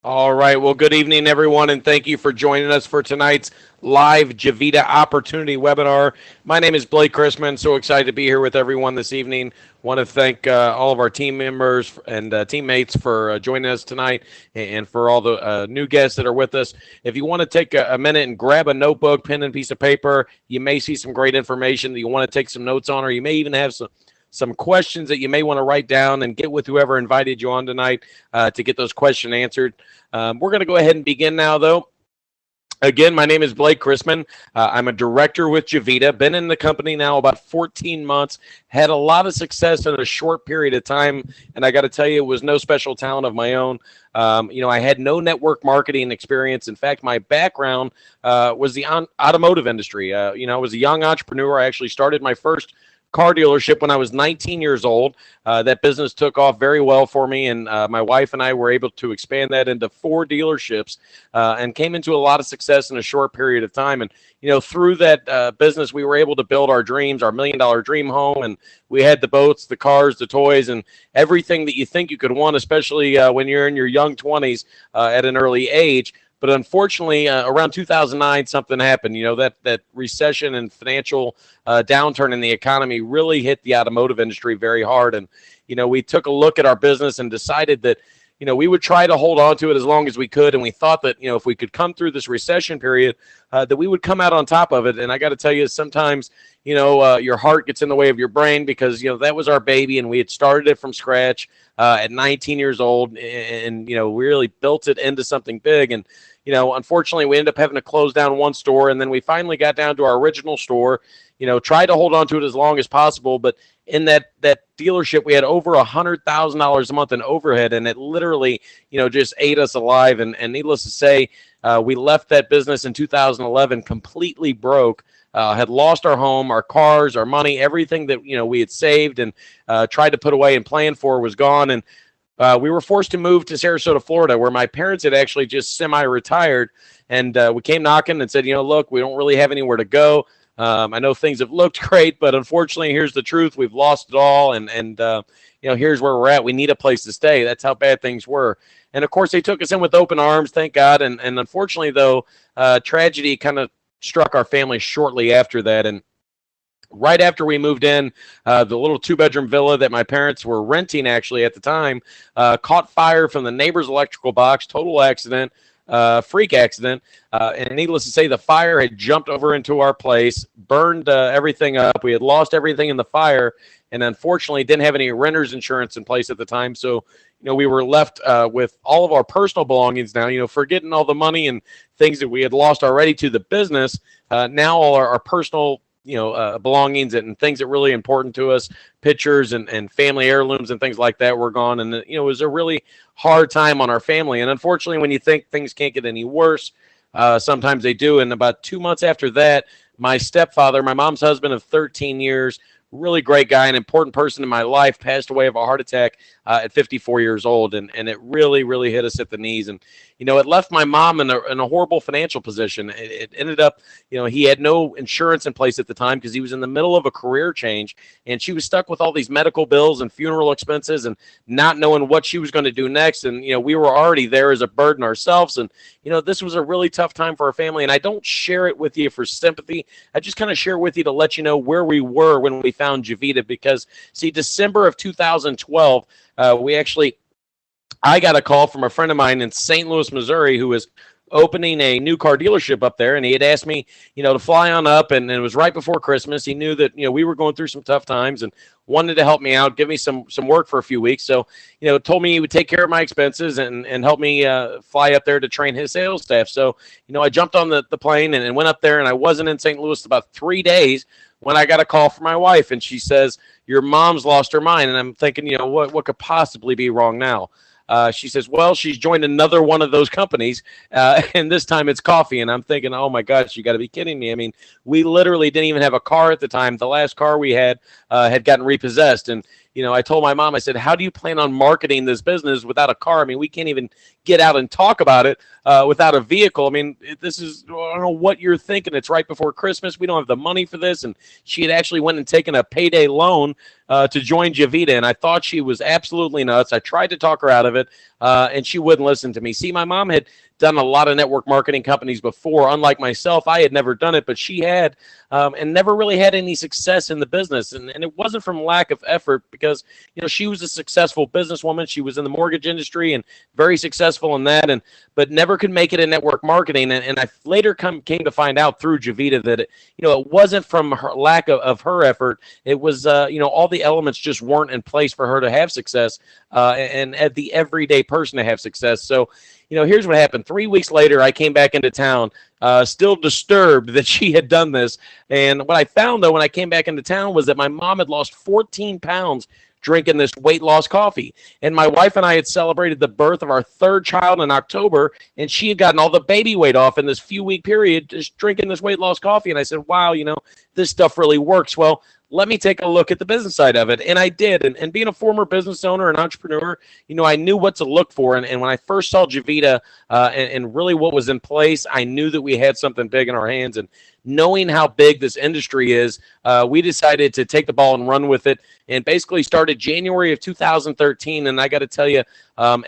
All right. Well, good evening, everyone, and thank you for joining us for tonight's live Javita Opportunity webinar. My name is Blake Chrisman. So excited to be here with everyone this evening. Want to thank all of our team members and teammates for joining us tonight, and for all the new guests that are with us. If you want to take a minute and grab a notebook, pen, and piece of paper, you may see some great information that you want to take some notes on, or you may even have some questions that you may want to write down and get with whoever invited you on tonight to get those questions answered. We're going to go ahead and begin now, though. Again, my name is Blake Chrisman. I'm a director with Javita. Been in the company now about 14 months. Had a lot of success in a short period of time, and I got to tell you, it was no special talent of my own. I had no network marketing experience. In fact, my background was the automotive industry. I was a young entrepreneur. I actually started my first car dealership when I was 19 years old. That business took off very well for me, and my wife and I were able to expand that into 4 dealerships and came into a lot of success in a short period of time. And, through that business, we were able to build our dreams, our $1 million dream home, and we had the boats, the cars, the toys, and everything that you think you could want, especially when you're in your young 20s at an early age. But unfortunately, around 2009, something happened. That recession and financial downturn in the economy really hit the automotive industry very hard. And, we took a look at our business and decided that, we would try to hold on to it as long as we could. And we thought that, if we could come through this recession period, that we would come out on top of it. And I got to tell you, sometimes, your heart gets in the way of your brain because, that was our baby and we had started it from scratch at 19 years old and, we really built it into something big. And, unfortunately, we ended up having to close down one store, and then we finally got down to our original store, tried to hold on to it as long as possible. But in that dealership, we had over $100,000 a month in overhead, and it literally, just ate us alive. And needless to say, we left that business in 2011 completely broke, had lost our home, our cars, our money, everything that, we had saved and tried to put away and plan for was gone. And we were forced to move to Sarasota, Florida, where my parents had actually just semi-retired. And we came knocking and said, look, we don't really have anywhere to go. I know things have looked great, but unfortunately, here's the truth. We've lost it all. And here's where we're at. We need a place to stay. That's how bad things were. And, of course, they took us in with open arms, thank God. And unfortunately, though, tragedy kind of struck our family shortly after that. And right after we moved in, the little 2-bedroom villa that my parents were renting actually at the time caught fire from the neighbor's electrical box, total accident, freak accident. And needless to say, the fire had jumped over into our place, burned everything up. We had lost everything in the fire, and unfortunately didn't have any renter's insurance in place at the time. So, we were left with all of our personal belongings now, forgetting all the money and things that we had lost already to the business. Now all our personal belongings and things that really important to us, pictures and family heirlooms and things like that were gone. And, it was a really hard time on our family. And unfortunately, when you think things can't get any worse, sometimes they do. And about 2 months after that, my stepfather, my mom's husband of 13 years, really great guy, an important person in my life, passed away of a heart attack at 54 years old. And it really, really hit us at the knees. And, it left my mom in a horrible financial position. It ended up, he had no insurance in place at the time because he was in the middle of a career change. And she was stuck with all these medical bills and funeral expenses and not knowing what she was going to do next. And, we were already there as a burden ourselves. And, this was a really tough time for our family. And I don't share it with you for sympathy. I just kind of share it with you to let you know where we were when we found Javita. Because, see, December of 2012, I got a call from a friend of mine in St. Louis, Missouri, who was opening a new car dealership up there. And he had asked me, to fly on up. And it was right before Christmas. He knew that, we were going through some tough times and wanted to help me out, give me some work for a few weeks. So, told me he would take care of my expenses and help me fly up there to train his sales staff. So, I jumped on the plane and went up there, and I wasn't in St. Louis about 3 days when I got a call from my wife. And she says, your mom's lost her mind. And I'm thinking, what could possibly be wrong now? She says, well, she's joined another one of those companies, and this time it's coffee. And I'm thinking, oh, my gosh, you got to be kidding me. I mean, we literally didn't even have a car at the time. The last car we had gotten repossessed. And, I told my mom, I said, how do you plan on marketing this business without a car? I mean, we can't even get out and talk about it without a vehicle. I mean, this is, I don't know what you're thinking. It's right before Christmas. We don't have the money for this. And she had actually went and taken a payday loan to join Javita, and I thought she was absolutely nuts. I tried to talk her out of it, and she wouldn't listen to me. See, my mom had done a lot of network marketing companies before. Unlike myself, I had never done it, but she had, and never really had any success in the business. And it wasn't from lack of effort, because she was a successful businesswoman. She was in the mortgage industry and very successful in that, but never could make it in network marketing. And I later came to find out through Javita that it wasn't from her lack of her effort. It was all the elements just weren't in place for her to have success, and at the everyday person to have success. So here's what happened. 3 weeks later, I came back into town, still disturbed that she had done this. And what I found, though, when I came back into town was that my mom had lost 14 pounds drinking this weight loss coffee. And my wife and I had celebrated the birth of our third child in October, and she had gotten all the baby weight off in this few-week period just drinking this weight loss coffee. And I said, wow, this stuff really works. Well, let me take a look at the business side of it. And I did. And being a former business owner and entrepreneur, I knew what to look for. And when I first saw Javita and really what was in place, I knew that we had something big in our hands. And knowing how big this industry is, we decided to take the ball and run with it, and basically started January of 2013. And I got to tell you,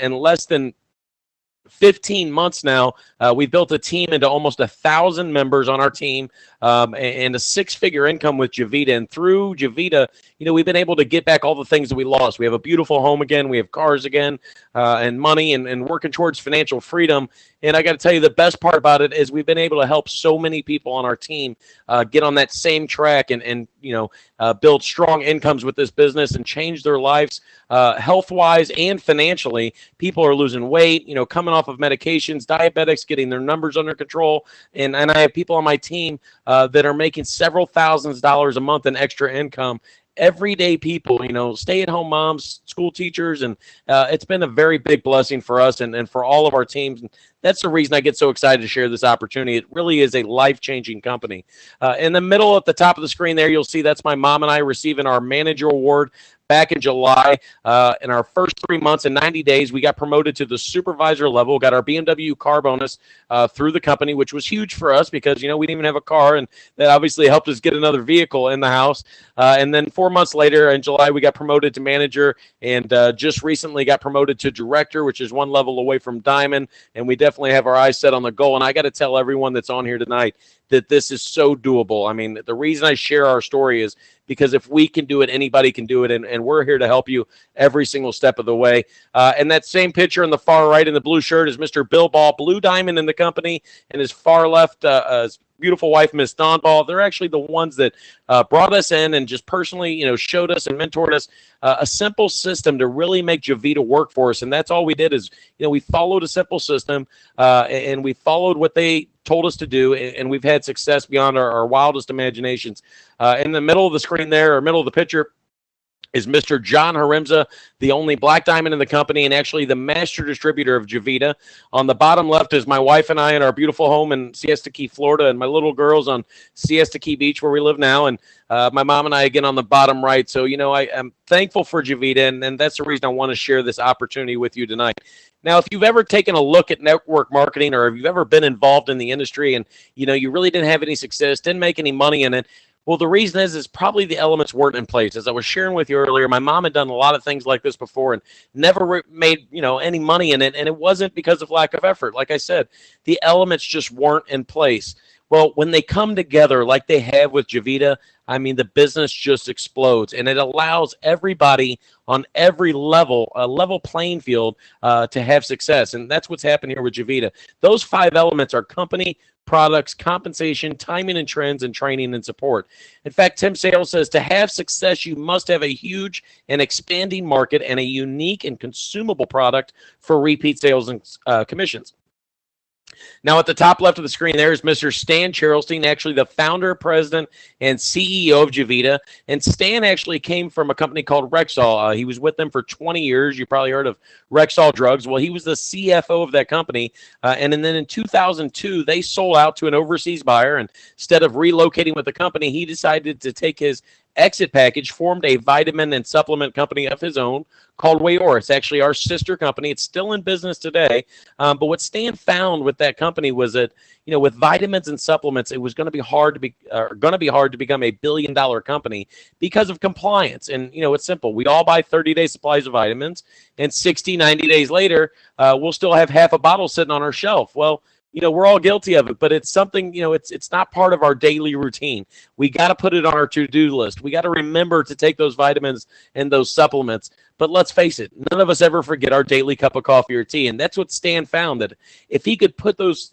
in less than 15 months now, we built a team into almost 1,000 members on our team, and a six-figure income with Javita. And through Javita, we've been able to get back all the things that we lost. We have a beautiful home again. We have cars again, and money, and working towards financial freedom. And I got to tell you, the best part about it is we've been able to help so many people on our team get on that same track and build strong incomes with this business and change their lives health-wise and financially. People are losing weight, coming off of medications, diabetics getting their numbers under control. And I have people on my team that are making several thousands of dollars a month in extra income. Everyday people, stay-at-home moms, school teachers, and it's been a very big blessing for us and for all of our teams. And that's the reason I get so excited to share this opportunity. It really is a life-changing company. In the middle at the top of the screen there, you'll see that's my mom and I receiving our manager award back in July. In our first 3 months and 90 days, we got promoted to the supervisor level, got our BMW car bonus through the company, which was huge for us because, we didn't even have a car, and that obviously helped us get another vehicle in the house. And then 4 months later in July, we got promoted to manager, and just recently got promoted to director, which is one level away from diamond. And we definitely have our eyes set on the goal. And I got to tell everyone that's on here tonight that this is so doable. I mean, the reason I share our story is because if we can do it, anybody can do it, and we're here to help you every single step of the way. And that same picture in the far right in the blue shirt is Mr. Bill Ball, Blue Diamond in the company, and his far left, his beautiful wife, Miss Dawn Ball. They're actually the ones that brought us in and just personally, showed us and mentored us a simple system to really make Javita work for us. And that's all we did is, we followed a simple system, and we followed what they told us to do, and we've had success beyond our wildest imaginations. In the middle of the screen there, or middle of the picture, is Mr. John Harimza, the only black diamond in the company and actually the master distributor of Javita. On the bottom left is my wife and I in our beautiful home in Siesta Key, Florida, and my little girls on Siesta Key Beach where we live now, and my mom and I again on the bottom right. So, I am thankful for Javita, and that's the reason I want to share this opportunity with you tonight. Now, if you've ever taken a look at network marketing, or if you've ever been involved in the industry and, you really didn't have any success, didn't make any money in it, well, the reason is probably the elements weren't in place. As I was sharing with you earlier, my mom had done a lot of things like this before and never made, any money in it. And it wasn't because of lack of effort. Like I said, the elements just weren't in place. Well, when they come together like they have with Javita, I mean, the business just explodes, and it allows everybody on every level, a level playing field, to have success. And that's what's happened here with Javita. Those 5 elements are company, products, compensation, timing and trends, and training and support. In fact, Tim Sales says to have success, you must have a huge and expanding market and a unique and consumable product for repeat sales and commissions. Now, at the top left of the screen, there is Mr. Stan Charlstein, actually the founder, president, and CEO of Javita. And Stan actually came from a company called Rexall. He was with them for 20 years. You probably heard of Rexall Drugs. Well, he was the CFO of that company. And then in 2002, they sold out to an overseas buyer. And instead of relocating with the company, he decided to take his exit package, formed a vitamin and supplement company of his own called Wayor. It's actually our sister company. It's still in business today. But what Stan found with that company was that, with vitamins and supplements, it was going to be hard to become a billion-dollar company because of compliance. And, it's simple. We all buy 30-day supplies of vitamins, and 60, 90 days later, we'll still have half a bottle sitting on our shelf. Well, we're all guilty of it, but it's something, it's not part of our daily routine. We got to put it on our to-do list. We got to remember to take those vitamins and those supplements. But let's face it, none of us ever forget our daily cup of coffee or tea. And that's what Stan found, that if he could put those,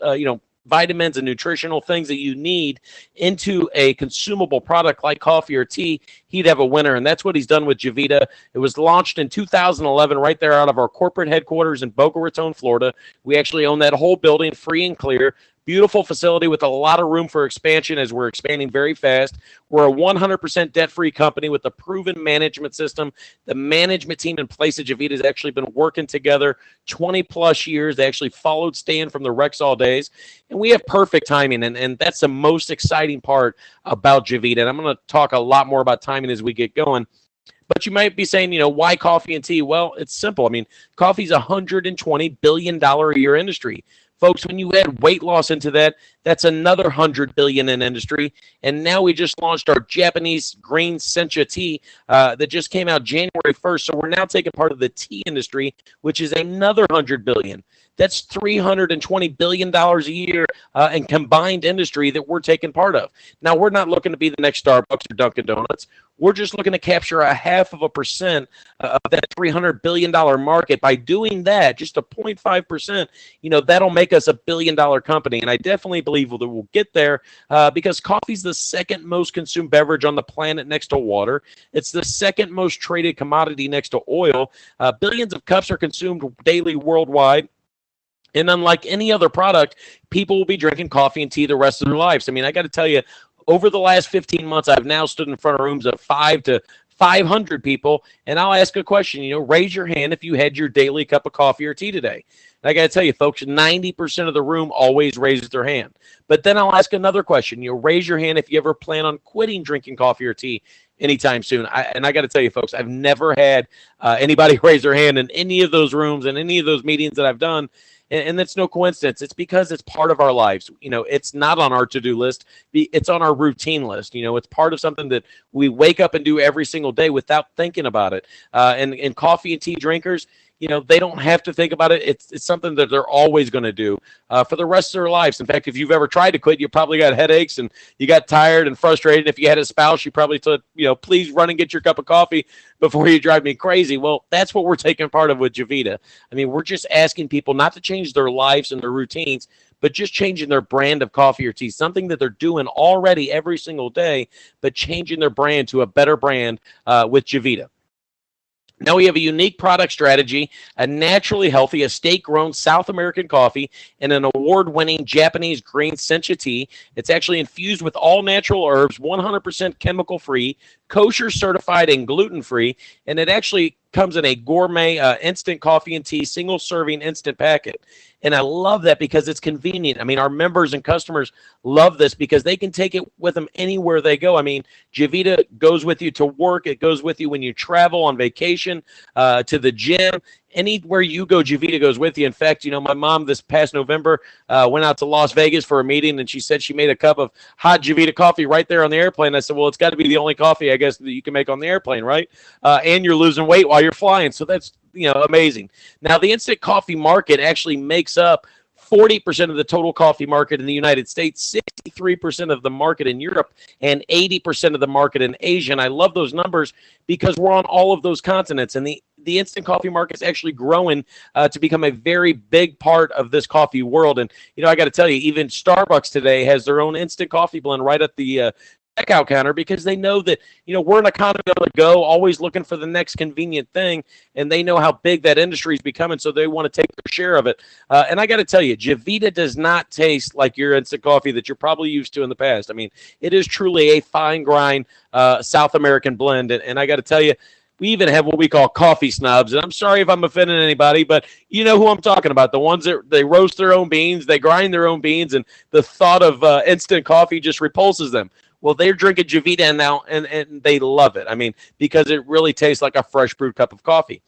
vitamins and nutritional things that you need into a consumable product like coffee or tea, he'd have a winner. And that's what he's done with Javita. It was launched in 2011 right there out of our corporate headquarters in Boca Raton, Florida. We actually own that whole building free and clear. Beautiful facility with a lot of room for expansion as we're expanding very fast. We're a 100% debt-free company with a proven management system. The management team in place at Javita has actually been working together 20-plus years. They actually followed Stan from the Rexall days. And we have perfect timing, and that's the most exciting part about Javita. And I'm going to talk a lot more about timing as we get going. But you might be saying, why coffee and tea? Well, it's simple. I mean, coffee's a $120 billion a year industry. Folks, when you add weight loss into that, that's another $100 billion in industry. And now we just launched our Japanese green sencha tea that just came out January 1st. So we're now taking part of the tea industry, which is another $100 billion. That's $320 billion a year in combined industry that we're taking part of. Now, we're not looking to be the next Starbucks or Dunkin' Donuts. We're just looking to capture 0.5% of that $300 billion market. By doing that, just a 0.5%, that'll make us a billion-dollar company. And I definitely believe that we'll get there because coffee's the second most consumed beverage on the planet next to water. It's the second most traded commodity next to oil. Billions of cups are consumed daily worldwide. And unlike any other product, people will be drinking coffee and tea the rest of their lives. I mean, I got to tell you, over the last 15 months, I've now stood in front of rooms of 5 to 500 people, and I'll ask a question. Raise your hand if you had your daily cup of coffee or tea today. And I got to tell you, folks, 90% of the room always raises their hand. But then I'll ask another question. Raise your hand if you ever plan on quitting drinking coffee or tea anytime soon. And I got to tell you, folks, I've never had anybody raise their hand in any of those rooms and any of those meetings that I've done. And that's no coincidence. It's because it's part of our lives. It's not on our to-do list. It's on our routine list. It's part of something that we wake up and do every single day without thinking about it. And coffee and tea drinkers, they don't have to think about it. It's something that they're always going to do for the rest of their lives. In fact, if you've ever tried to quit, you probably got headaches and you got tired and frustrated. If you had a spouse, you probably said, please run and get your cup of coffee before you drive me crazy. Well, that's what we're taking part of with Javita. I mean, we're just asking people not to change their lives and their routines, but just changing their brand of coffee or tea, something that they're doing already every single day, but changing their brand to a better brand with Javita. Now we have a unique product strategy, a naturally healthy, estate-grown South American coffee, and an award-winning Japanese green sencha tea. It's actually infused with all natural herbs, 100% chemical-free, kosher certified, and gluten-free, and it actually comes in a gourmet instant coffee and tea single-serving instant packet. And I love that because it's convenient. I mean, our members and customers love this because they can take it with them anywhere they go. I mean, Javita goes with you to work. It goes with you when you travel on vacation, to the gym. Anywhere you go, Javita goes with you. In fact, my mom this past November went out to Las Vegas for a meeting, and she said she made a cup of hot Javita coffee right there on the airplane. I said, well, it's got to be the only coffee, I guess, that you can make on the airplane, right? And you're losing weight while you're flying, so that's amazing. Now, the instant coffee market actually makes up 40% of the total coffee market in the United States, 63% of the market in Europe, and 80% of the market in Asia. And I love those numbers because we're on all of those continents. And the instant coffee market is actually growing to become a very big part of this coffee world. And, I got to tell you, even Starbucks today has their own instant coffee blend right at the checkout counter because they know that, we're an economy on the go, always looking for the next convenient thing, and they know how big that industry is becoming, so they want to take their share of it. And I got to tell you, Javita does not taste like your instant coffee that you're probably used to in the past. I mean, it is truly a fine grind South American blend, and I got to tell you, we even have what we call coffee snobs. And I'm sorry if I'm offending anybody, but you know who I'm talking about. The ones that they roast their own beans, they grind their own beans, and the thought of instant coffee just repulses them. Well, they're drinking Javita and now and they love it. I mean, because it really tastes like a fresh brewed cup of coffee.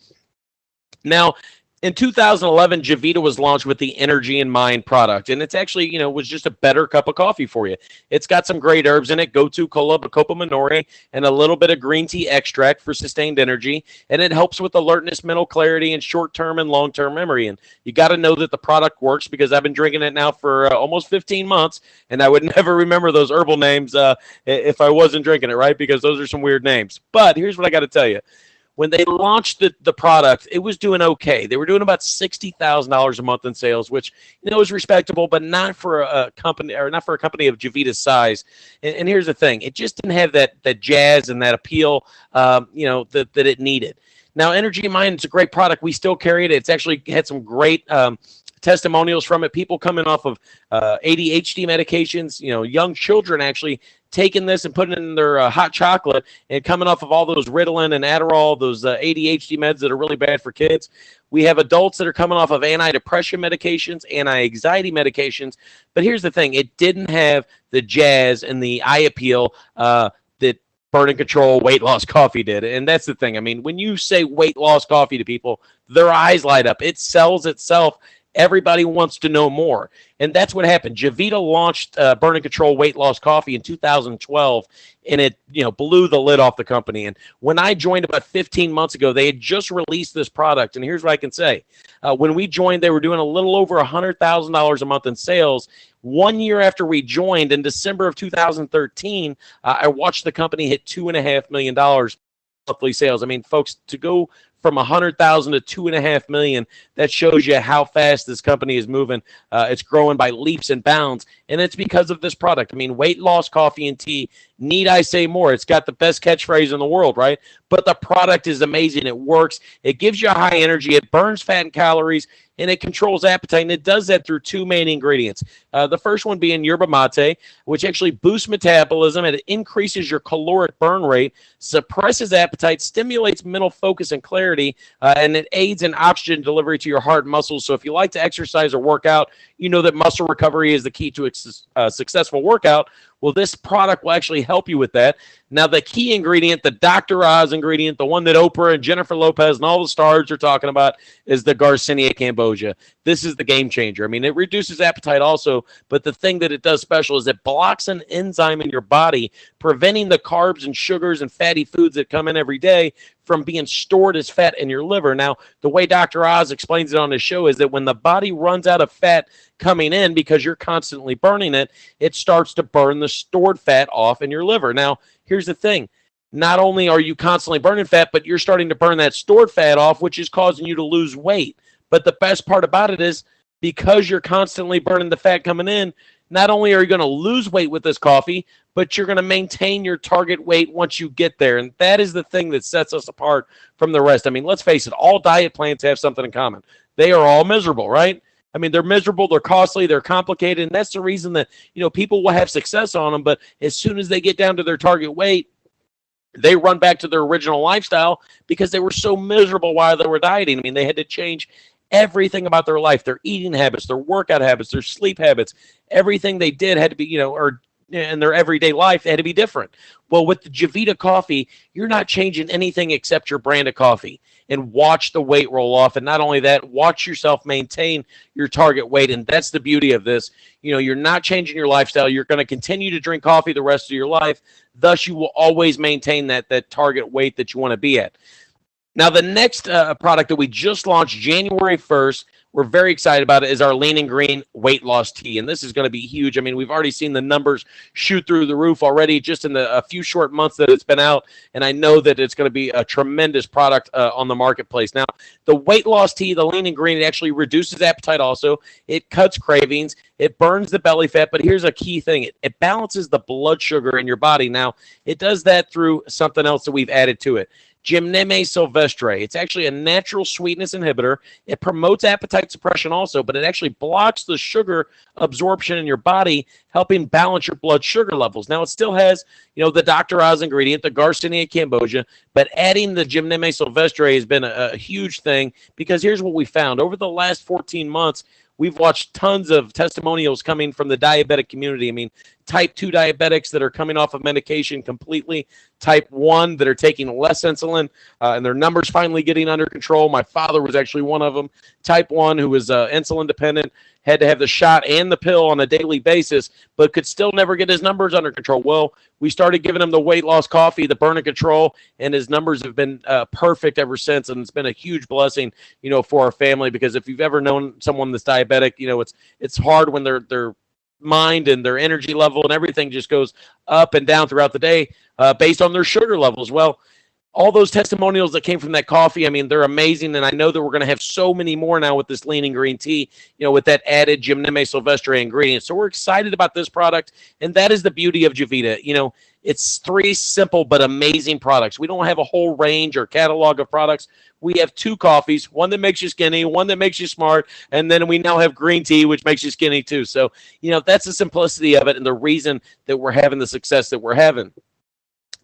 Now, in 2011, Javita was launched with the Energy in Mind product, and it's actually, was just a better cup of coffee for you. It's got some great herbs in it, gotu kola, bacopa minori, and a little bit of green tea extract for sustained energy, and it helps with alertness, mental clarity, and short-term and long-term memory. And you got to know that the product works because I've been drinking it now for almost 15 months, and I would never remember those herbal names if I wasn't drinking it, right? Because those are some weird names. But here's what I got to tell you. When they launched the product, it was doing okay. They were doing about $60,000 a month in sales, which is respectable, but not for a company of Javita's size. And here's the thing: it just didn't have that jazz and that appeal, that it needed. Now, Energy in Mind, it's a great product. We still carry it. It's actually had some great testimonials from it. People coming off of ADHD medications, young children actually taking this and putting it in their hot chocolate and coming off of all those Ritalin and Adderall, those ADHD meds that are really bad for kids. We have adults that are coming off of antidepressant medications, anti-anxiety medications. But here's the thing. It didn't have the jazz and the eye appeal that Burn and Control weight loss coffee did. And that's the thing. I mean, when you say weight loss coffee to people, their eyes light up. It sells itself. Everybody wants to know more. And that's what happened. Javita launched Burn and Control weight loss coffee in 2012, and it blew the lid off the company. And when I joined about 15 months ago, they had just released this product. And here's what I can say. When we joined, they were doing a little over $100,000 a month in sales. 1 year after we joined, in December of 2013, I watched the company hit $2.5 million monthly sales. I mean, folks, to go from 100,000 to 2.5 million, that shows you how fast this company is moving. It's growing by leaps and bounds, and it's because of this product. I mean, weight loss coffee and tea, need I say more? It's got the best catchphrase in the world, right? But the product is amazing. It works. It gives you high energy. It burns fat and calories, and it controls appetite, and it does that through two main ingredients. The first one being yerba mate, which actually boosts metabolism, and it increases your caloric burn rate, suppresses appetite, stimulates mental focus and clarity, and it aids in oxygen delivery to your heart and muscles. So if you like to exercise or work out, you know that muscle recovery is the key to a successful workout. Well, this product will actually help you with that. Now, the key ingredient, the Dr. Oz ingredient, the one that Oprah and Jennifer Lopez and all the stars are talking about, is the Garcinia cambogia. This is the game changer. I mean, it reduces appetite also, but the thing that it does special is it blocks an enzyme in your body, preventing the carbs and sugars and fatty foods that come in every day from being stored as fat in your liver. Now, the way Dr. Oz explains it on his show is that when the body runs out of fat coming in because you're constantly burning it, it starts to burn the stored fat off in your liver. Now, here's the thing. Not only are you constantly burning fat, but you're starting to burn that stored fat off, which is causing you to lose weight. But the best part about it is because you're constantly burning the fat coming in, not only are you going to lose weight with this coffee, but you're going to maintain your target weight once you get there. And that is the thing that sets us apart from the rest. I mean, let's face it, all diet plans have something in common. They are all miserable, right? I mean, they're miserable, they're costly, they're complicated, and that's the reason that, people will have success on them, but as soon as they get down to their target weight, they run back to their original lifestyle because they were so miserable while they were dieting. I mean, they had to change everything about their life, their eating habits, their workout habits, their sleep habits. Everything they did had to be, or in their everyday life, it had to be different. Well, with the Javita coffee, you're not changing anything except your brand of coffee. And watch the weight roll off. And not only that, watch yourself maintain your target weight. And that's the beauty of this. You're not changing your lifestyle. You're going to continue to drink coffee the rest of your life. Thus, you will always maintain that target weight that you want to be at. Now, the next product that we just launched January 1st, we're very excited about it, is our Lean and Green weight loss tea. And this is going to be huge. I mean, we've already seen the numbers shoot through the roof already just in a few short months that it's been out. And I know that it's going to be a tremendous product on the marketplace. Now, the weight loss tea, the Lean and Green, it actually reduces appetite also. It cuts cravings. It burns the belly fat. But here's a key thing. It balances the blood sugar in your body. Now, it does that through something else that we've added to it. Gymneme sylvestre. It's actually a natural sweetness inhibitor. It promotes appetite suppression also, but it actually blocks the sugar absorption in your body, helping balance your blood sugar levels. Now, it still has, the Dr. Oz ingredient, the Garcinia cambogia, but adding the Gymneme sylvestre has been a huge thing because here's what we found. Over the last 14 months, we've watched tons of testimonials coming from the diabetic community. I mean, type 2 diabetics that are coming off of medication completely, type 1 that are taking less insulin, and their numbers finally getting under control. My father was actually one of them. Type 1 who was insulin dependent, had to have the shot and the pill on a daily basis, but could still never get his numbers under control. Well, we started giving him the weight loss coffee, the burn and control, and his numbers have been perfect ever since. And it's been a huge blessing, for our family, because if you've ever known someone that's diabetic, it's hard when their mind and their energy level and everything just goes up and down throughout the day based on their sugar levels. Well, all those testimonials that came from that coffee, I mean, they're amazing. And I know that we're going to have so many more now with this lean and green tea, with that added Gymneme Sylvestre ingredient. So we're excited about this product. And that is the beauty of Javita. It's 3 simple but amazing products. We don't have a whole range or catalog of products. We have 2 coffees, one that makes you skinny, one that makes you smart, and then we now have green tea, which makes you skinny too. So, that's the simplicity of it and the reason that we're having the success that we're having.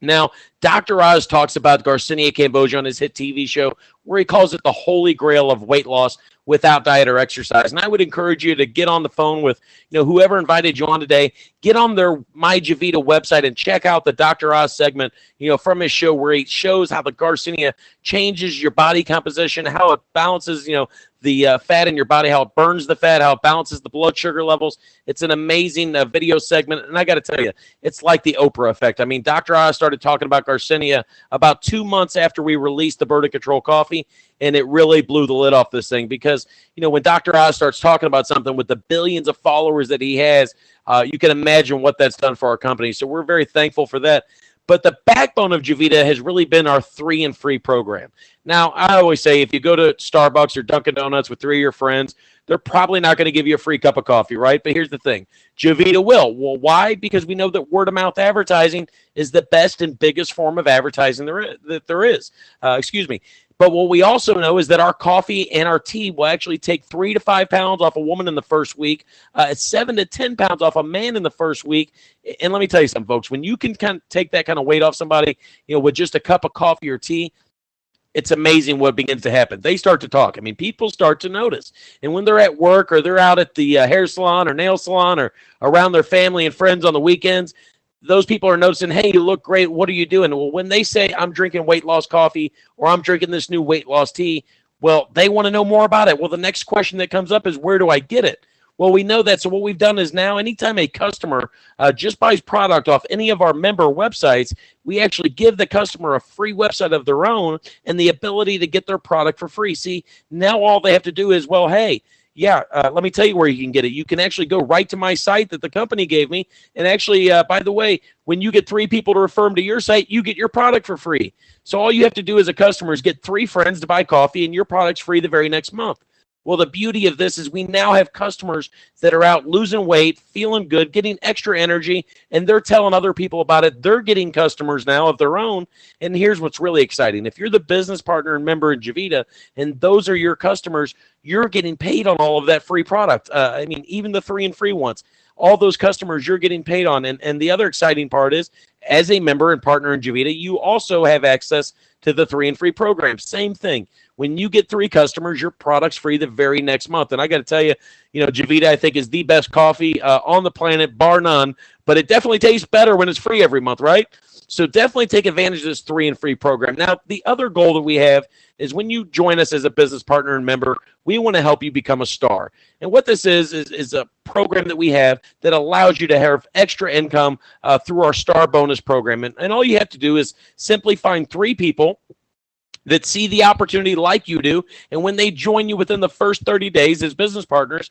Now, Dr. Oz talks about Garcinia Cambogia on his hit TV show, where he calls it the holy grail of weight loss without diet or exercise. And I would encourage you to get on the phone with, whoever invited you on today. Get on their My Javita website and check out the Dr. Oz segment, from his show, where he shows how the Garcinia changes your body composition, how it balances, the fat in your body, how it burns the fat, how it balances the blood sugar levels. It's an amazing video segment. And I got to tell you, it's like the Oprah effect. I mean, Dr. Oz started talking about Garcinia about 2 months after we released the Bird Control coffee, and it really blew the lid off this thing because, when Dr. Oz starts talking about something with the billions of followers that he has, you can imagine what that's done for our company. So we're very thankful for that. But the backbone of Javita has really been our 3 and Free program. Now, I always say if you go to Starbucks or Dunkin' Donuts with 3 of your friends, they're probably not going to give you a free cup of coffee, right? But here's the thing. Javita will. Well, why? Because we know that word-of-mouth advertising is the best and biggest form of advertising there is. But what we also know is that our coffee and our tea will actually take 3 to 5 pounds off a woman in the first week, 7 to 10 pounds off a man in the first week. And let me tell you something, folks. When you can kind of take that kind of weight off somebody, with just a cup of coffee or tea, it's amazing what begins to happen. They start to talk. I mean, people start to notice. And when they're at work or they're out at the hair salon or nail salon or around their family and friends on the weekends, those people are noticing, hey, you look great. What are you doing? Well, when they say I'm drinking weight loss coffee or I'm drinking this new weight loss tea, well, they want to know more about it. Well, the next question that comes up is, where do I get it? Well, we know that. So what we've done is now anytime a customer just buys product off any of our member websites, we actually give the customer a free website of their own and the ability to get their product for free. See, now all they have to do is, well, hey, let me tell you where you can get it. You can actually go right to my site that the company gave me. And actually, by the way, when you get 3 people to refer them to your site, you get your product for free. So all you have to do as a customer is get 3 friends to buy coffee and your product's free the very next month. Well, the beauty of this is we now have customers that are out losing weight, feeling good, getting extra energy, and they're telling other people about it. They're getting customers now of their own. And here's what's really exciting. If you're the business partner and member in Javita, and those are your customers, you're getting paid on all of that free product. Even the 3 and Free ones. All those customers you're getting paid on. And the other exciting part is, as a member and partner in Javita, you also have access to the 3 and Free program. Same thing. When you get 3 customers, your product's free the very next month. And I got to tell you, Javita, I think, is the best coffee on the planet, bar none. But it definitely tastes better when it's free every month, right? So definitely take advantage of this 3 and Free program. Now, the other goal that we have is when you join us as a business partner and member, we want to help you become a star. And what this is a program that we have that allows you to have extra income through our Star Bonus program. And all you have to do is simply find 3 people that see the opportunity like you do, and when they join you within the first 30 days as business partners,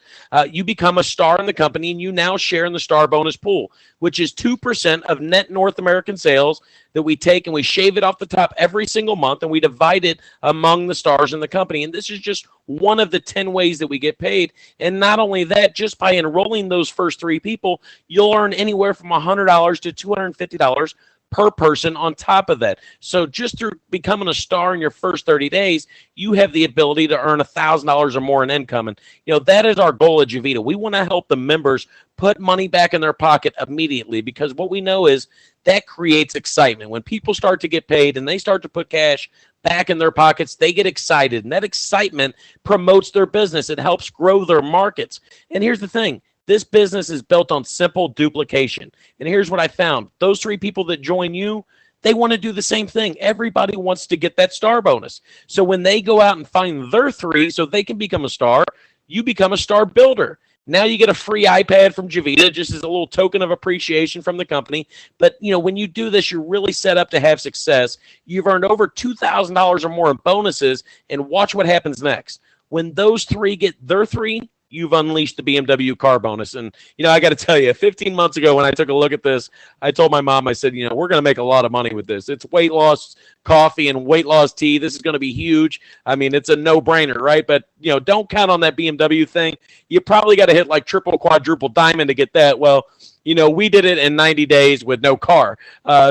you become a star in the company, and you now share in the Star Bonus pool, which is 2% of net North American sales that we take, and we shave it off the top every single month, and we divide it among the stars in the company. And this is just one of the 10 ways that we get paid. And not only that, just by enrolling those first 3 people, you'll earn anywhere from $100 to $250 per person on top of that. So just through becoming a star in your first 30 days, you have the ability to earn $1,000 or more in income. And, that is our goal at Javita. We want to help the members put money back in their pocket immediately, because what we know is that creates excitement. When people start to get paid and they start to put cash back in their pockets, they get excited. And that excitement promotes their business. It helps grow their markets. And here's the thing. This business is built on simple duplication. And here's what I found. Those 3 people that join you, they want to do the same thing. Everybody wants to get that star bonus. So when they go out and find their 3 so they can become a star, you become a star builder. Now you get a free iPad from Javita just as a little token of appreciation from the company. But, when you do this, you're really set up to have success. You've earned over $2,000 or more in bonuses, and watch what happens next. When those 3 get their 3, you've unleashed the BMW car bonus. And, I got to tell you, 15 months ago when I took a look at this, I told my mom, I said, we're going to make a lot of money with this. It's weight loss coffee and weight loss tea. This is going to be huge. I mean, it's a no-brainer, right? But, don't count on that BMW thing. You probably got to hit like triple, quadruple diamond to get that. Well, we did it in 90 days with no car.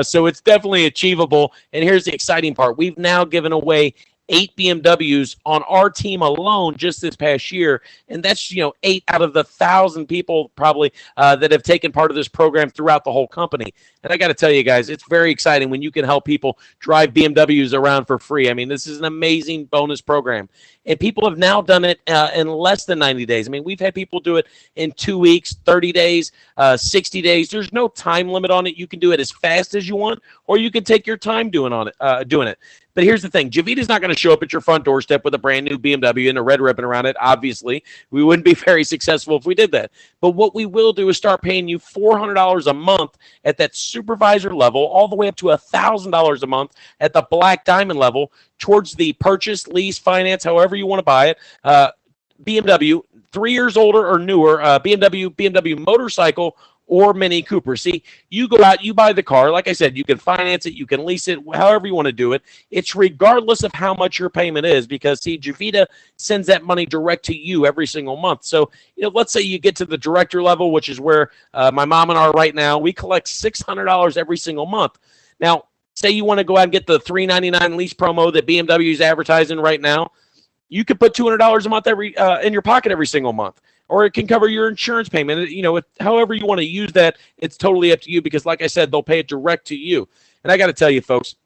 So it's definitely achievable. And here's the exciting part. We've now given away 8 BMWs on our team alone just this past year. And that's, 8 out of the 1,000 people probably that have taken part of this program throughout the whole company. And I got to tell you guys, it's very exciting when you can help people drive BMWs around for free. I mean, this is an amazing bonus program. And people have now done it in less than 90 days. I mean, we've had people do it in 2 weeks, 30 days, 60 days. There's no time limit on it. You can do it as fast as you want, or you can take your time doing it. But here's the thing. Javita's not going to show up at your front doorstep with a brand new BMW and a red ribbon around it. Obviously, we wouldn't be very successful if we did that. But what we will do is start paying you $400 a month at that supervisor level, all the way up to $1,000 a month at the black diamond level towards the purchase, lease, finance, however you want to buy it. BMW, 3 years older or newer, BMW motorcycle, or Mini Cooper. See, you go out, you buy the car. Like I said, you can finance it, you can lease it, however you want to do it. It's regardless of how much your payment is, because, see, Javita sends that money direct to you every single month. So, let's say you get to the director level, which is where my mom and I are right now. We collect $600 every single month. Now, say you want to go out and get the $399 lease promo that BMW is advertising right now. You could put $200 a month in your pocket every single month. Or it can cover your insurance payment. However you want to use that, it's totally up to you, because, like I said, they'll pay it direct to you. And I got to tell you, folks,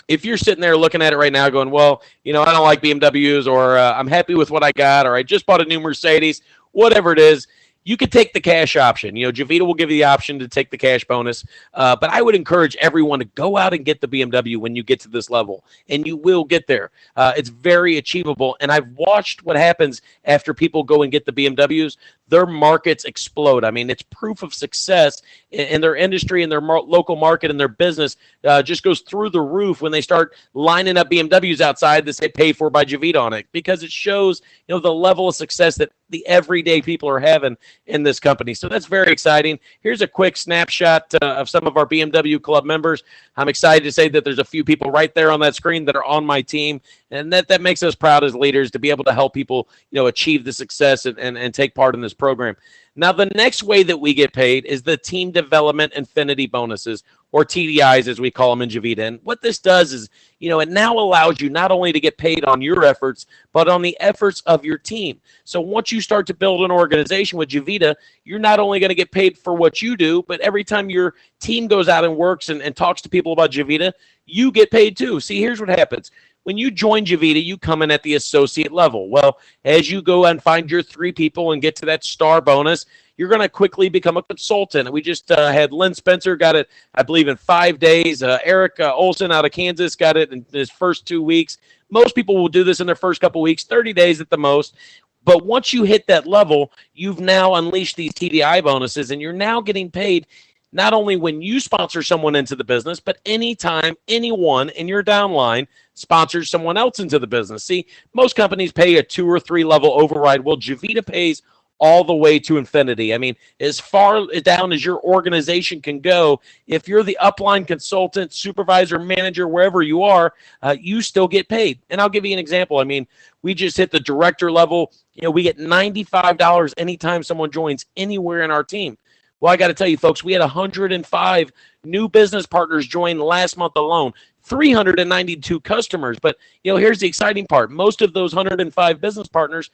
if you're sitting there looking at it right now going, well, I don't like BMWs, or I'm happy with what I got, or I just bought a new Mercedes, whatever it is, you could take the cash option. Javita will give you the option to take the cash bonus. But I would encourage everyone to go out and get the BMW when you get to this level. And you will get there. It's very achievable. And I've watched what happens after people go and get the BMWs. Their markets explode. I mean, it's proof of success in their industry, in their local market, and their business just goes through the roof when they start lining up BMWs outside that say paid for by Javita on it, because it shows, the level of success that the everyday people are having in this company. So that's very exciting. Here's a quick snapshot of some of our BMW Club members. I'm excited to say that there's a few people right there on that screen that are on my team, and that makes us proud as leaders to be able to help people, achieve the success and take part in this program. Now, the next way that we get paid is the Team Development Infinity Bonuses, or TDIs as we call them in Javita. And what this does is, it now allows you not only to get paid on your efforts, but on the efforts of your team. So once you start to build an organization with Javita, you're not only going to get paid for what you do, but every time your team goes out and works and talks to people about Javita, you get paid too. See, here's what happens. When you join Javita, you come in at the associate level. Well, as you go and find your 3 people and get to that star bonus, you're going to quickly become a consultant. We just had Lynn Spencer got it, I believe, in 5 days. Eric Olson out of Kansas got it in his first 2 weeks. Most people will do this in their first couple weeks, 30 days at the most. But once you hit that level, you've now unleashed these TDI bonuses, and you're now getting paid not only when you sponsor someone into the business, but anytime anyone in your downline sponsors someone else into the business. See, most companies pay a 2 or 3 level override. Well, Javita pays all the way to infinity. I mean, as far down as your organization can go, if you're the upline consultant, supervisor, manager, wherever you are, you still get paid. And I'll give you an example. I mean, we just hit the director level. We get $95 anytime someone joins anywhere in our team. Well, I got to tell you, folks, we had 105 new business partners join last month alone, 392 customers. But, here's the exciting part. Most of those 105 business partners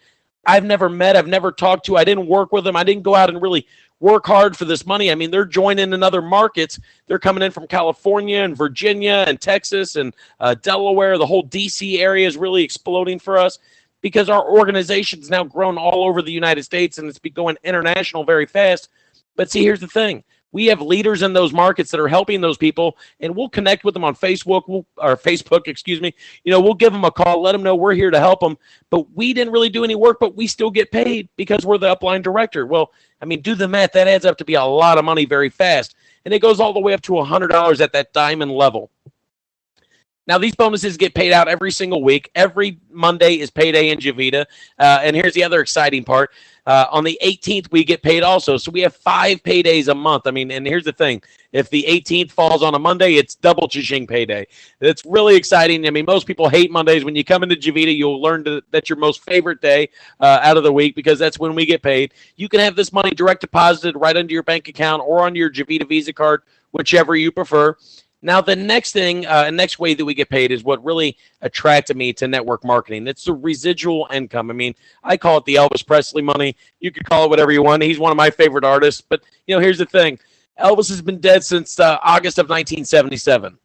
I've never met, I've never talked to. I didn't work with them. I didn't go out and really work hard for this money. I mean, they're joining in other markets. They're coming in from California and Virginia and Texas and Delaware. The whole D.C. area is really exploding for us. because our organization's now grown all over the United States and it's been going international very fast. But see, here's the thing. We have leaders in those markets that are helping those people, and we'll connect with them on Facebook, excuse me. We'll give them a call, let them know we're here to help them. But we didn't really do any work, but we still get paid because we're the upline director. Well, I mean, do the math. That adds up to be a lot of money very fast. And it goes all the way up to $100 at that diamond level. Now, these bonuses get paid out every single week. Every Monday is payday in Javita. And here's the other exciting part. On the 18th, we get paid also. So we have 5 paydays a month. I mean, and here's the thing. If the 18th falls on a Monday, it's double cha-ching payday. It's really exciting. I mean, most people hate Mondays. When you come into Javita, you'll learn that's your most favorite day out of the week because that's when we get paid. You can have this money direct deposited right into your bank account or on your Javita Visa card, whichever you prefer. Now, the next thing, next way that we get paid is what really attracted me to network marketing. It's the residual income. I mean, I call it the Elvis Presley money. You could call it whatever you want. He's one of my favorite artists. But, here's the thing. Elvis has been dead since August of 1977.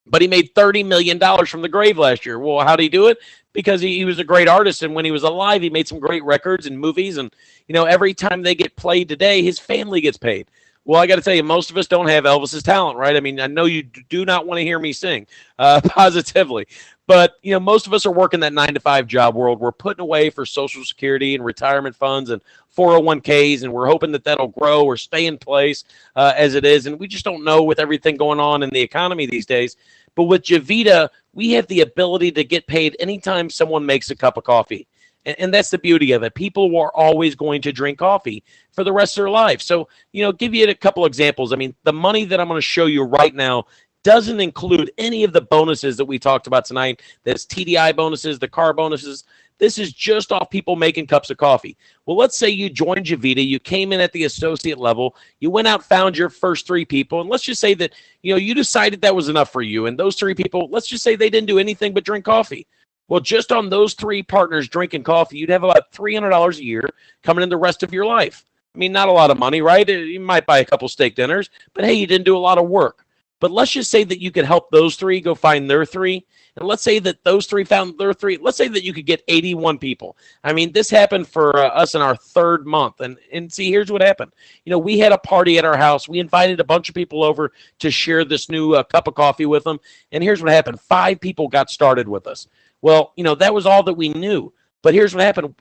But he made $30 million from the grave last year. Well, how did he do it? Because he was a great artist. And when he was alive, he made some great records and movies. And, every time they get played today, his family gets paid. Well, I got to tell you, most of us don't have Elvis's talent, right? I mean, I know you do not want to hear me sing positively, but, most of us are working that 9-to-5 job world. We're putting away for Social Security and retirement funds and 401ks, and we're hoping that that'll grow or stay in place as it is. And we just don't know with everything going on in the economy these days. But with Javita, we have the ability to get paid anytime someone makes a cup of coffee. And that's the beauty of it. People are always going to drink coffee for the rest of their life. So, give you a couple examples. I mean, the money that I'm going to show you right now doesn't include any of the bonuses that we talked about tonight. That's TDI bonuses, the car bonuses. This is just off people making cups of coffee. Well, let's say you joined Javita. You came in at the associate level. You went out, found your first 3 people. And let's just say that, you decided that was enough for you. And those 3 people, let's just say they didn't do anything but drink coffee. Well, just on those 3 partners drinking coffee, you'd have about $300 a year coming in the rest of your life. I mean, not a lot of money, right? You might buy a couple steak dinners, but hey, you didn't do a lot of work. But let's just say that you could help those 3 go find their 3. And let's say that those 3 found their 3. Let's say that you could get 81 people. I mean, this happened for us in our 3rd month. And see, here's what happened. We had a party at our house. We invited a bunch of people over to share this new cup of coffee with them. And here's what happened. 5 people got started with us. Well, that was all that we knew. But here's what happened.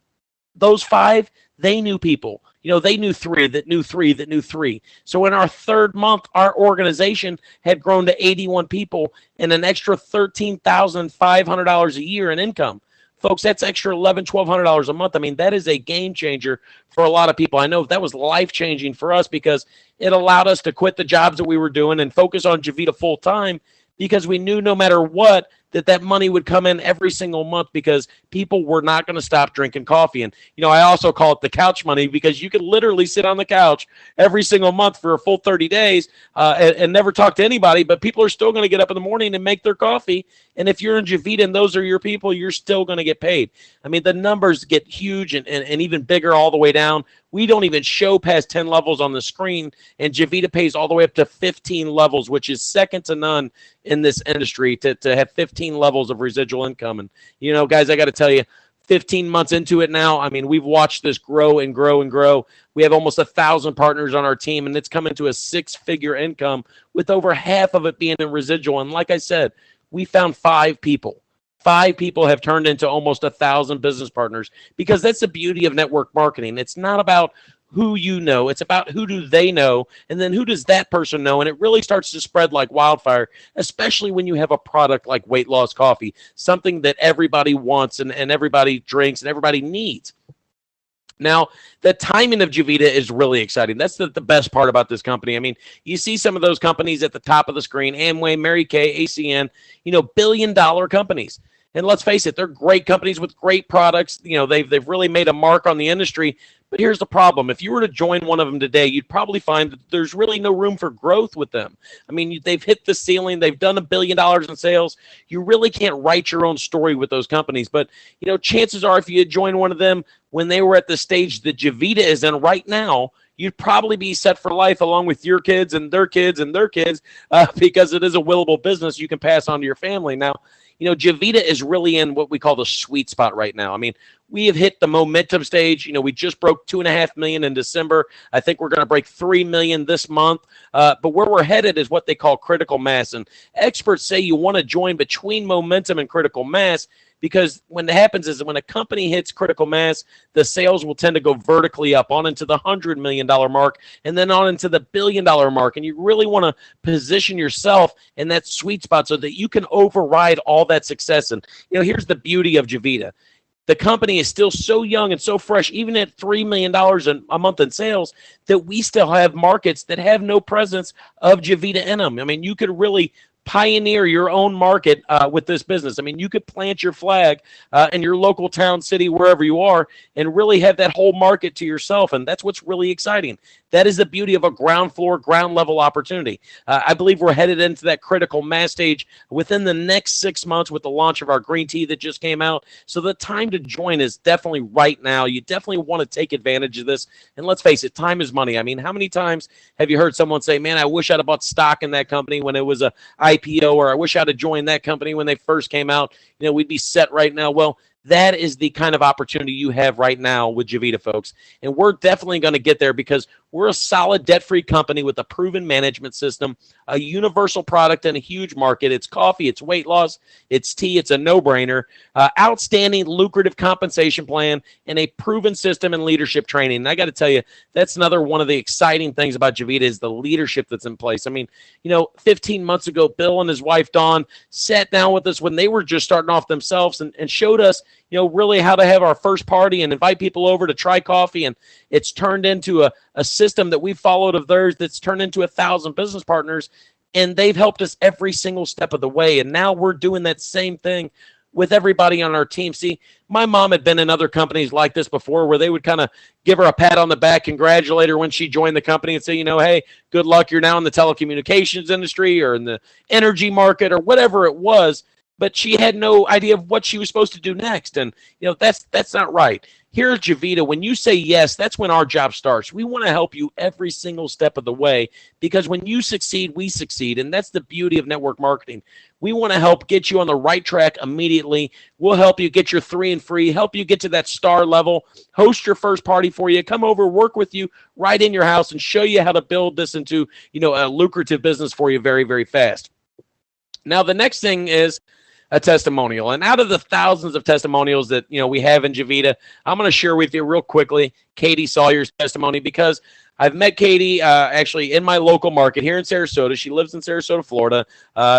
Those 5, they knew people. They knew 3 that knew 3 that knew 3. So in our 3rd month, our organization had grown to 81 people and an extra $13,500 a year in income. Folks, that's extra $1,100, $1,200 a month. I mean, that is a game changer for a lot of people. I know that was life-changing for us because it allowed us to quit the jobs that we were doing and focus on Javita full-time because we knew no matter what, that money would come in every single month because people were not going to stop drinking coffee. And, I also call it the couch money because you could literally sit on the couch every single month for a full 30 days and never talk to anybody, but people are still going to get up in the morning and make their coffee. And if you're in Javita and those are your people, you're still going to get paid. I mean, the numbers get huge and even bigger all the way down. We don't even show past 10 levels on the screen, and Javita pays all the way up to 15 levels, which is second to none in this industry to have 15 levels of residual income. And, guys, I got to tell you, 15 months into it now, I mean, we've watched this grow and grow and grow. We have almost 1,000 partners on our team, and it's come into a 6-figure income with over half of it being in residual. And like I said, we found 5 people. 5 people have turned into almost 1,000 business partners because that's the beauty of network marketing. It's not about who you know. It's about who do they know, and then who does that person know, and it really starts to spread like wildfire, especially when you have a product like weight loss coffee, something that everybody wants and everybody drinks and everybody needs. Now, the timing of Javita is really exciting. That's the best part about this company. I mean, you see some of those companies at the top of the screen, Amway, Mary Kay, ACN, billion-dollar companies. And let's face it, they're great companies with great products. They've really made a mark on the industry. But here's the problem. If you were to join one of them today, you'd probably find that there's really no room for growth with them. I mean, they've hit the ceiling. They've done $1 billion in sales. You really can't write your own story with those companies. But, chances are if you had joined one of them when they were at the stage that Javita is in right now, you'd probably be set for life along with your kids and their kids and their kids because it is a willable business you can pass on to your family. Now, Javita is really in what we call the sweet spot right now. I mean, we have hit the momentum stage. We just broke 2.5 million in December. I think we're going to break 3 million this month. But where we're headed is what they call critical mass. And experts say you want to join between momentum and critical mass, because when it happens is when a company hits critical mass, the sales will tend to go vertically up on into the $100 million mark and then on into the $1 billion mark. And you really want to position yourself in that sweet spot so that you can override all that success. And, here's the beauty of Javita. The company is still so young and so fresh, even at $3 million a month in sales, that we still have markets that have no presence of Javita in them. I mean, you could really pioneer your own market with this business. I mean, you could plant your flag in your local town, city, wherever you are, and really have that whole market to yourself. And that's what's really exciting. That is the beauty of a ground floor, ground level opportunity. I believe we're headed into that critical mass stage within the next 6 months with the launch of our green tea that just came out. So the time to join is definitely right now. You definitely want to take advantage of this. And let's face it, time is money. I mean, how many times have you heard someone say, man, I wish I'd have bought stock in that company when it was a IPO, or I wish I'd have joined that company when they first came out. We'd be set right now. Well, that is the kind of opportunity you have right now with Javita, folks. And we're definitely going to get there because we're a solid debt-free company with a proven management system, a universal product in a huge market. It's coffee, it's weight loss, it's tea, it's a no-brainer, outstanding lucrative compensation plan, and a proven system and leadership training. And I got to tell you, that's another one of the exciting things about Javita is the leadership that's in place. I mean, 15 months ago, Bill and his wife, Dawn, sat down with us when they were just starting off themselves and showed us, really how to have our first party and invite people over to try coffee. And it's turned into a system that we followed of theirs that's turned into 1,000 business partners. And they've helped us every single step of the way. And now we're doing that same thing with everybody on our team. See, my mom had been in other companies like this before where they would kind of give her a pat on the back, congratulate her when she joined the company and say, hey, good luck. You're now in the telecommunications industry or in the energy market or whatever it was. But she had no idea of what she was supposed to do next. And, that's not right. Here at Javita, when you say yes, that's when our job starts. We want to help you every single step of the way because when you succeed, we succeed. And that's the beauty of network marketing. We want to help get you on the right track immediately. We'll help you get your 3 and free, help you get to that star level, host your first party for you, come over, work with you right in your house and show you how to build this into, a lucrative business for you very, very fast. Now, the next thing is a testimonial. And out of the thousands of testimonials that, we have in Javita, I'm going to share with you real quickly Katie Sawyer's testimony because I've met Katie actually in my local market here in Sarasota. She lives in Sarasota, Florida.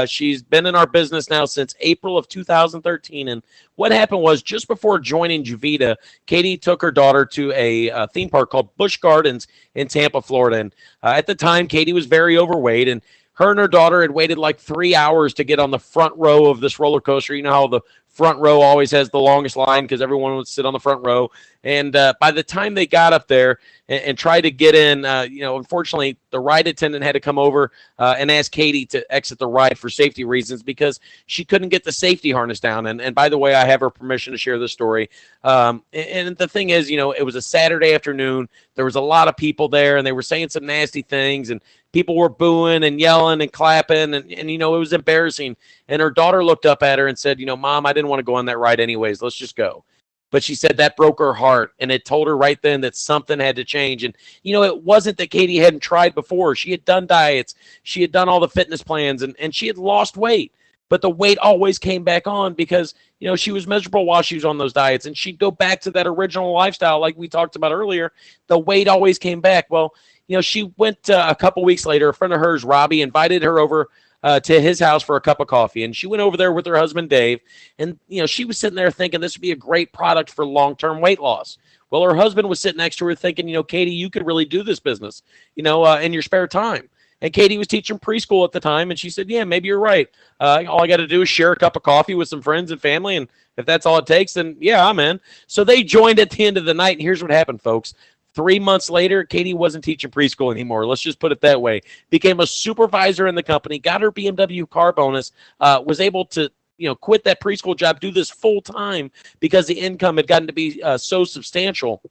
She's been in our business now since April of 2013. And what happened was just before joining Javita, Katie took her daughter to a theme park called Busch Gardens in Tampa, Florida. And at the time, Katie was very overweight, and her and her daughter had waited like 3 hours to get on the front row of this roller coaster. You know how the front row always has the longest line because everyone would sit on the front row. And by the time they got up there and tried to get in, unfortunately, the ride attendant had to come over and ask Katie to exit the ride for safety reasons because she couldn't get the safety harness down. And by the way, I have her permission to share this story. And the thing is, it was a Saturday afternoon. There was a lot of people there, and they were saying some nasty things, and people were booing and yelling and clapping, and it was embarrassing. And her daughter looked up at her and said, Mom, I didn't want to go on that ride anyways. Let's just go. But she said that broke her heart, and it told her right then that something had to change. And, it wasn't that Katie hadn't tried before. She had done diets. She had done all the fitness plans, and she had lost weight. But the weight always came back on because, she was miserable while she was on those diets. And she'd go back to that original lifestyle like we talked about earlier. The weight always came back. Well, she went a couple weeks later. A friend of hers, Robbie, invited her over to his house for a cup of coffee. And she went over there with her husband, Dave. And, she was sitting there thinking this would be a great product for long-term weight loss. Well, her husband was sitting next to her thinking, Katie, you could really do this business, in your spare time. And Katie was teaching preschool at the time. And she said, yeah, maybe you're right. All I got to do is share a cup of coffee with some friends and family. And if that's all it takes, then yeah, I'm in. So they joined at the end of the night. And here's what happened, folks. 3 months later, Katie wasn't teaching preschool anymore. Let's just put it that way. Became a supervisor in the company, got her BMW car bonus, was able to quit that preschool job, do this full time because the income had gotten to be so substantial.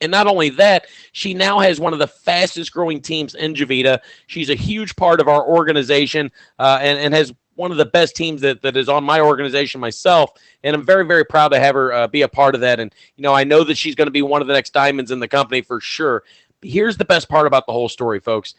And not only that, she now has one of the fastest growing teams in Javita. She's a huge part of our organization and has one of the best teams that is on my organization myself, and I'm very, very proud to have her be a part of that. And, I know that she's going to be one of the next diamonds in the company for sure. But here's the best part about the whole story, folks.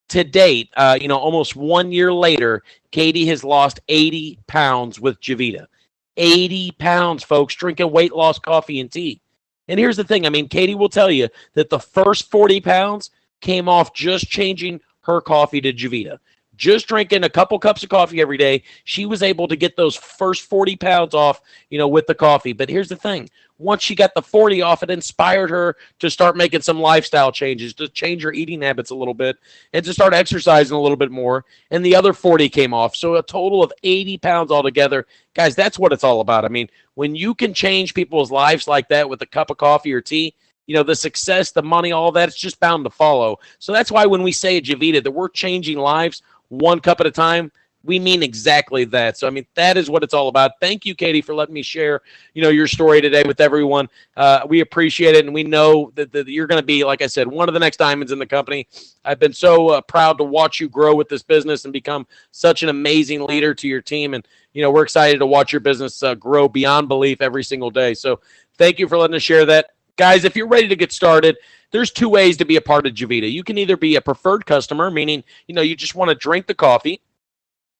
To date, almost 1 year later, Katie has lost 80 pounds with Javita. 80 pounds, folks, drinking weight loss coffee and tea. And here's the thing. I mean, Katie will tell you that the first 40 pounds came off just changing her coffee to Javita. Just drinking a couple cups of coffee every day, she was able to get those first 40 pounds off, with the coffee. But here's the thing. Once she got the 40 off, it inspired her to start making some lifestyle changes, to change her eating habits a little bit, and to start exercising a little bit more. And the other 40 came off. So a total of 80 pounds altogether. Guys, that's what it's all about. I mean, when you can change people's lives like that with a cup of coffee or tea, the success, the money, all that, it's just bound to follow. So that's why when we say at Javita that we're changing lives one cup at a time, we mean exactly that. So, I mean, that is what it's all about. Thank you, Katie, for letting me share, your story today with everyone. We appreciate it, and we know that you're going to be, like I said, one of the next diamonds in the company. I've been so proud to watch you grow with this business and become such an amazing leader to your team. And, we're excited to watch your business grow beyond belief every single day. So thank you for letting us share that. Guys, if you're ready to get started, there's two ways to be a part of Javita. You can either be a preferred customer, meaning, you just want to drink the coffee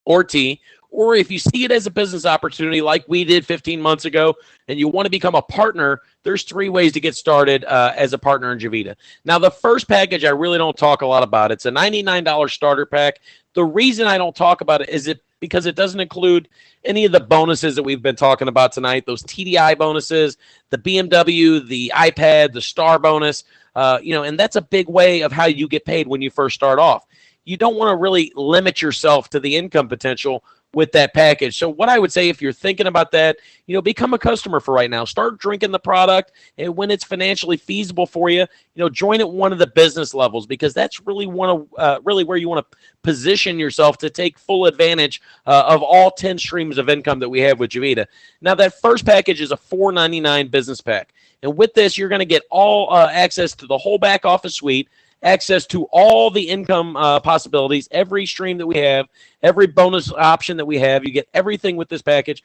or tea, or if you see it as a business opportunity like we did 15 months ago and you want to become a partner, there's three ways to get started as a partner in Javita. Now, the first package I really don't talk a lot about. It's a $99 starter pack. The reason I don't talk about it is because it doesn't include any of the bonuses that we've been talking about tonight, those TDI bonuses, the BMW, the iPad, the star bonus, and that's a big way of how you get paid when you first start off. You don't want to really limit yourself to the income potential with that package. So what I would say, if you're thinking about that, become a customer for right now. Start drinking the product, and when it's financially feasible for you, join at one of the business levels, because that's really really where you want to position yourself to take full advantage of all 10 streams of income that we have with Javita. Now, that first package is a $4.99 business pack, and with this, you're going to get all access to the whole back office suite, access to all the income possibilities, every stream that we have, every bonus option that we have. You get everything with this package.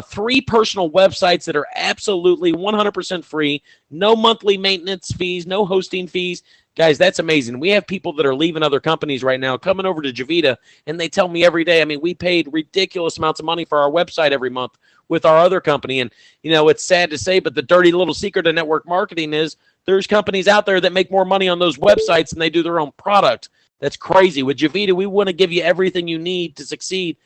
3 personal websites that are absolutely 100% free, no monthly maintenance fees, no hosting fees. Guys, that's amazing. We have people that are leaving other companies right now, coming over to Javita, and they tell me every day, I mean, we paid ridiculous amounts of money for our website every month with our other company. And, it's sad to say, but the dirty little secret of network marketing is there's companies out there that make more money on those websites than they do their own product. That's crazy. With Javita, we want to give you everything you need to succeed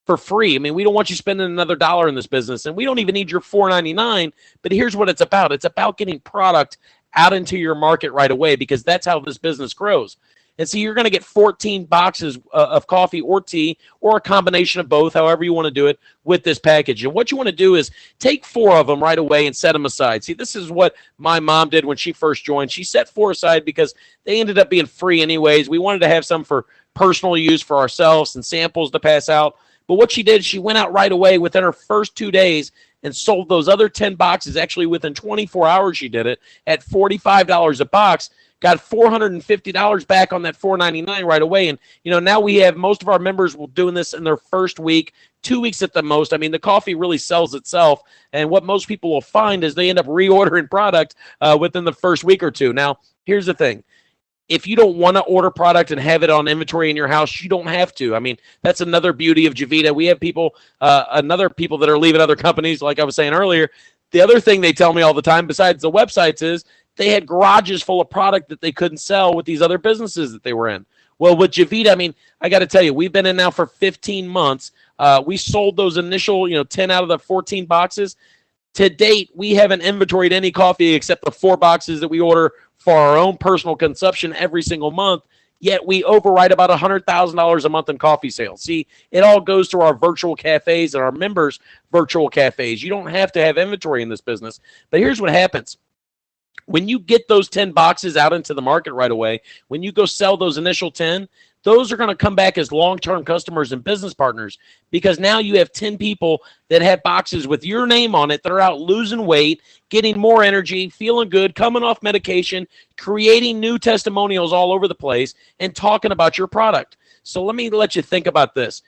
for free. I mean, we don't want you spending another dollar in this business, and we don't even need your $4.99, but here's what it's about. It's about getting product out into your market right away, because that's how this business grows. And so you're going to get 14 boxes of coffee or tea, or a combination of both, however you want to do it, with this package. And what you want to do is take 4 of them right away and set them aside. See, this is what my mom did when she first joined. She set 4 aside because they ended up being free anyways. We wanted to have some for personal use for ourselves and samples to pass out. But what she did, she went out right away within her first 2 days and sold those other 10 boxes. Actually, within 24 hours, she did it at $45 a box. Got $450 back on that $4.99 right away. And, now we have most of our members doing this in their first week, 2 weeks at the most. I mean, the coffee really sells itself. And what most people will find is they end up reordering product within the first week or two. Now, here's the thing. If you don't want to order product and have it on inventory in your house, you don't have to. I mean, that's another beauty of Javita. We have people that are leaving other companies, like I was saying earlier. The other thing they tell me all the time, besides the websites, is they had garages full of product that they couldn't sell with these other businesses that they were in. Well, with Javita, I mean, I got to tell you, we've been in now for 15 months. We sold those initial, 10 out of the 14 boxes. To date, we haven't inventoried any coffee except the 4 boxes that we order for our own personal consumption every single month. Yet we override about $100,000 a month in coffee sales. See, it all goes to our virtual cafes and our members' virtual cafes. You don't have to have inventory in this business. But here's what happens. When you get those 10 boxes out into the market right away, when you go sell those initial 10, those are going to come back as long-term customers and business partners, because now you have 10 people that have boxes with your name on it that are out losing weight, getting more energy, feeling good, coming off medication, creating new testimonials all over the place, and talking about your product. So let me let you think about this.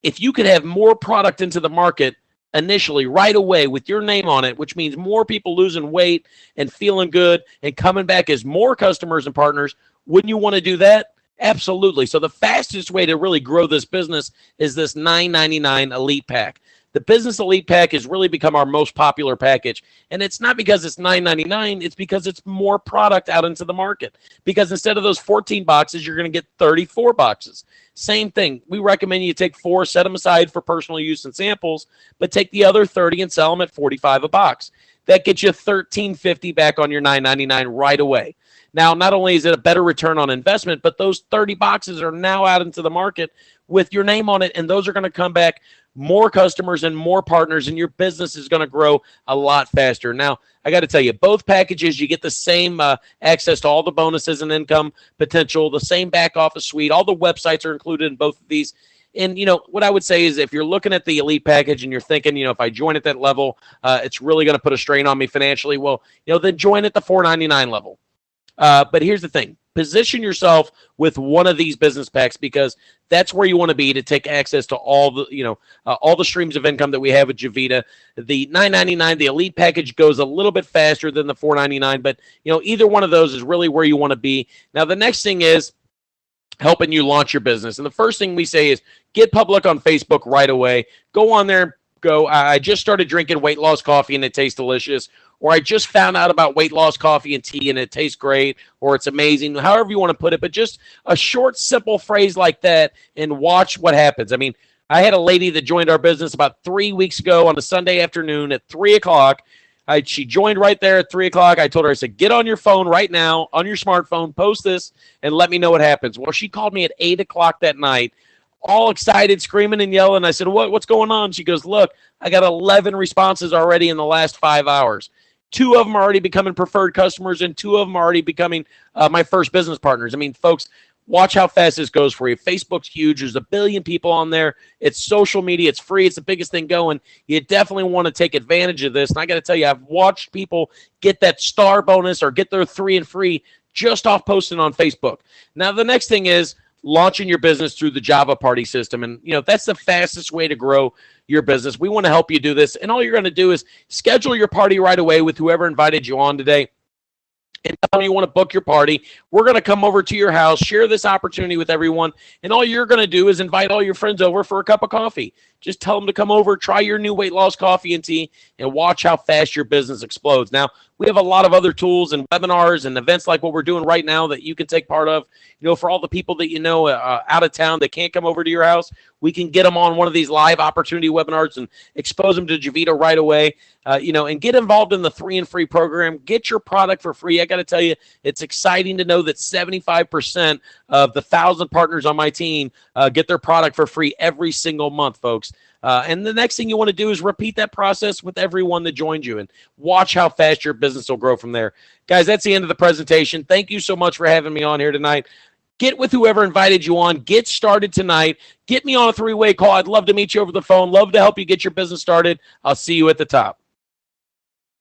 if you could have more product into the market initially right away with your name on it, which means more people losing weight and feeling good and coming back as more customers and partners, wouldn't you want to do that? Absolutely. So the fastest way to really grow this business is this $9.99 Elite Pack. The Business Elite Pack has really become our most popular package. And it's not because it's $9.99, it's because it's more product out into the market. Because instead of those 14 boxes, you're going to get 34 boxes. Same thing. We recommend you take 4, set them aside for personal use and samples, but take the other 30 and sell them at $45 a box. That gets you $13.50 back on your $9.99 right away. Now, not only is it a better return on investment, but those 30 boxes are now out into the market with your name on it, and those are going to come back more customers and more partners, and your business is going to grow a lot faster. Now, I got to tell you, both packages, you get the same access to all the bonuses and income potential, the same back office suite. All the websites are included in both of these. And, what I would say is if you're looking at the Elite package and you're thinking, if I join at that level, it's really going to put a strain on me financially. Well, then join at the $4.99 level. But here's the thing. Position yourself with one of these business packs because that's where you want to be to take access to all the streams of income that we have with Javita. The $9.99, the Elite package goes a little bit faster than the $4.99, but either one of those is really where you want to be. Now, the next thing is helping you launch your business. And the first thing we say is get public on Facebook right away. Go on there. I just started drinking weight loss coffee and it tastes delicious. Or I just found out about weight loss coffee and tea and it tastes great, or it's amazing, however you want to put it, but just a short, simple phrase like that and watch what happens. I mean, I had a lady that joined our business about 3 weeks ago on a Sunday afternoon at 3 o'clock. She joined right there at 3 o'clock. I told her, I said, get on your phone right now, on your smartphone, post this, and let me know what happens. Well, she called me at 8 o'clock that night, all excited, screaming and yelling. I said, what's going on? She goes, look, I got 11 responses already in the last 5 hours. 2 of them are already becoming preferred customers, and 2 of them are already becoming my first business partners. I mean, folks, watch how fast this goes for you. Facebook's huge. There's 1 billion people on there. It's social media. It's free. It's the biggest thing going. You definitely want to take advantage of this. And I got to tell you, I've watched people get that star bonus or get their 3 and free just off posting on Facebook. Now, the next thing is launching your business through the Java Party system. And, that's the fastest way to grow your business. We want to help you do this. And all you're going to do is schedule your party right away with whoever invited you on today. And tell them you want to book your party. We're going to come over to your house, share this opportunity with everyone. And all you're going to do is invite all your friends over for a cup of coffee. Just tell them to come over, try your new weight loss coffee and tea, and watch how fast your business explodes. Now, we have a lot of other tools and webinars and events like what we're doing right now that you can take part of. For all the people that out of town that can't come over to your house, we can get them on one of these live opportunity webinars and expose them to Javita right away. And get involved in the 3 and free program. Get your product for free. I got to tell you, it's exciting to know that 75% of the 1,000 partners on my team get their product for free every single month, folks. And the next thing you want to do is repeat that process with everyone that joined you and watch how fast your business will grow from there. Guys, that's the end of the presentation. Thank you so much for having me on here tonight. Get with whoever invited you on. Get started tonight. Get me on a 3-way call. I'd love to meet you over the phone. Love to help you get your business started. I'll see you at the top.